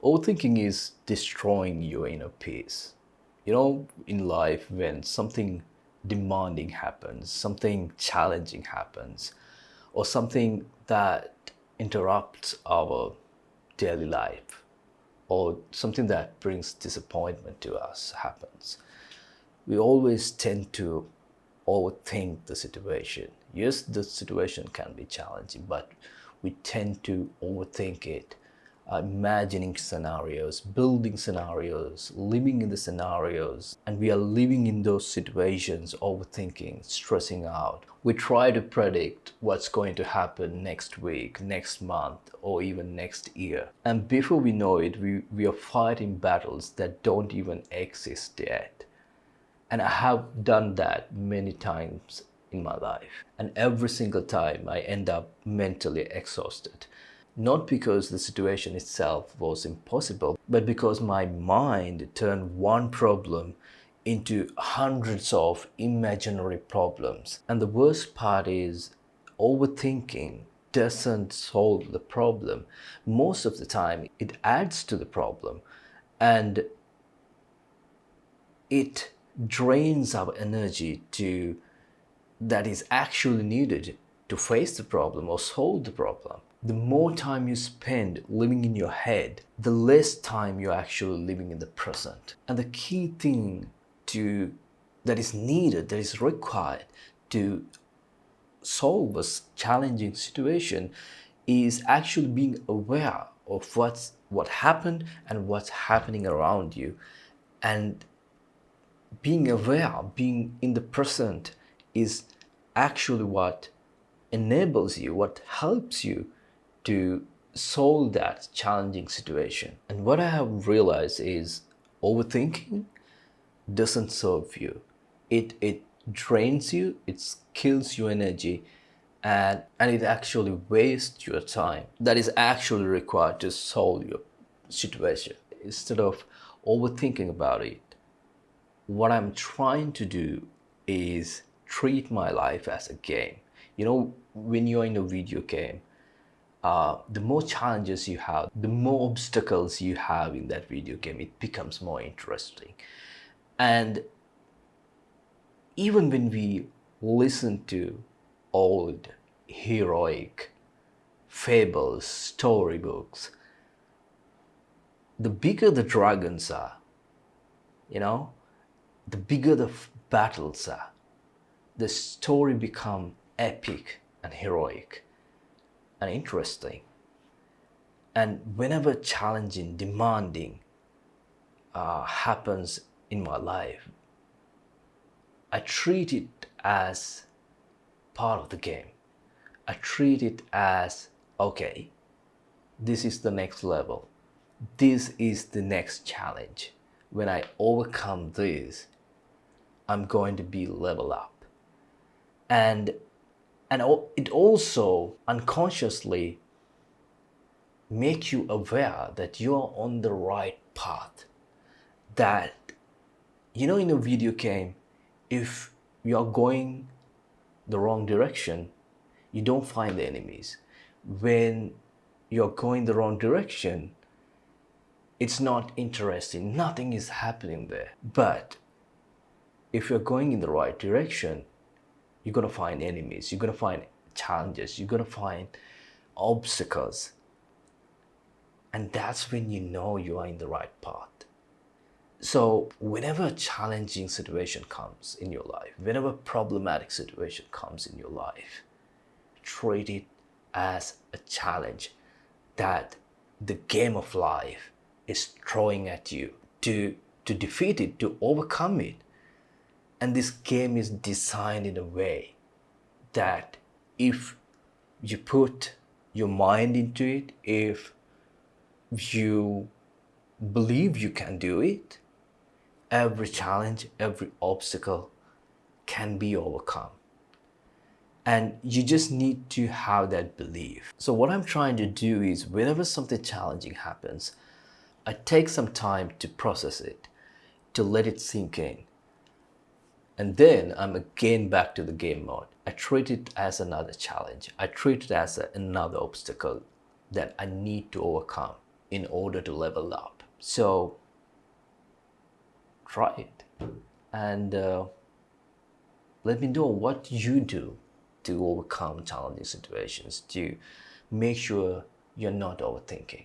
Overthinking is destroying your inner peace. You know, in life, when something demanding happens, something challenging happens, or something that interrupts our daily life, or something that brings disappointment to us happens, we always tend to overthink the situation. Yes, the situation can be challenging, but we tend to overthink it, imagining scenarios, building scenarios, living in the scenarios, and we are living in those situations, overthinking, stressing out. We try to predict what's going to happen next week, next month, or even next year. And before we know it, we are fighting battles that don't even exist yet. And I have done that many times in my life. And every single time I end up mentally exhausted. Not because the situation itself was impossible, but because my mind turned one problem into hundreds of imaginary problems. And the worst part is, overthinking doesn't solve the problem. Most of the time, it adds to the problem. And it drains our energy that is actually needed to face the problem or solve the problem. The more time you spend living in your head, the less time you're actually living in the present. And the key thing that is needed, that is required to solve a challenging situation is actually being aware of what happened and what's happening around you. And being aware, being in the present is actually what enables you, what helps you to solve that challenging situation. And what I have realized is overthinking doesn't serve you. It drains you, it kills your energy, and it actually wastes your time that is actually required to solve your situation. Instead of overthinking about it, what I'm trying to do is treat my life as a game. You know, when you're in a video game, the more challenges you have, the more obstacles you have in that video game, it becomes more interesting. And even when we listen to old heroic fables, storybooks, the bigger the dragons are, you know, the bigger the battles are, the story become epic and heroic and interesting. And whenever challenging, demanding happens in my life, I treat it as part of the game. I treat it as, okay, this is the next level. This is the next challenge. When I overcome this, I'm going to be level up. And it also unconsciously makes you aware that you're on the right path. That, you know, in a video game, if you're going the wrong direction, you don't find the enemies. When you're going the wrong direction, it's not interesting. Nothing is happening there. But if you're going in the right direction, you're going to find enemies. You're going to find challenges. You're going to find obstacles. And that's when you know you are in the right path. So whenever a challenging situation comes in your life, whenever a problematic situation comes in your life, treat it as a challenge that the game of life is throwing at you to defeat it, to overcome it. And this game is designed in a way that if you put your mind into it, if you believe you can do it, every challenge, every obstacle can be overcome. And you just need to have that belief. So what I'm trying to do is, whenever something challenging happens, I take some time to process it, to let it sink in. And then I'm again back to the game mode. I treat it as another challenge. I treat it as another obstacle that I need to overcome. in order to level up. So try it, and let me know what you do to overcome challenging situations, to make sure you're not overthinking.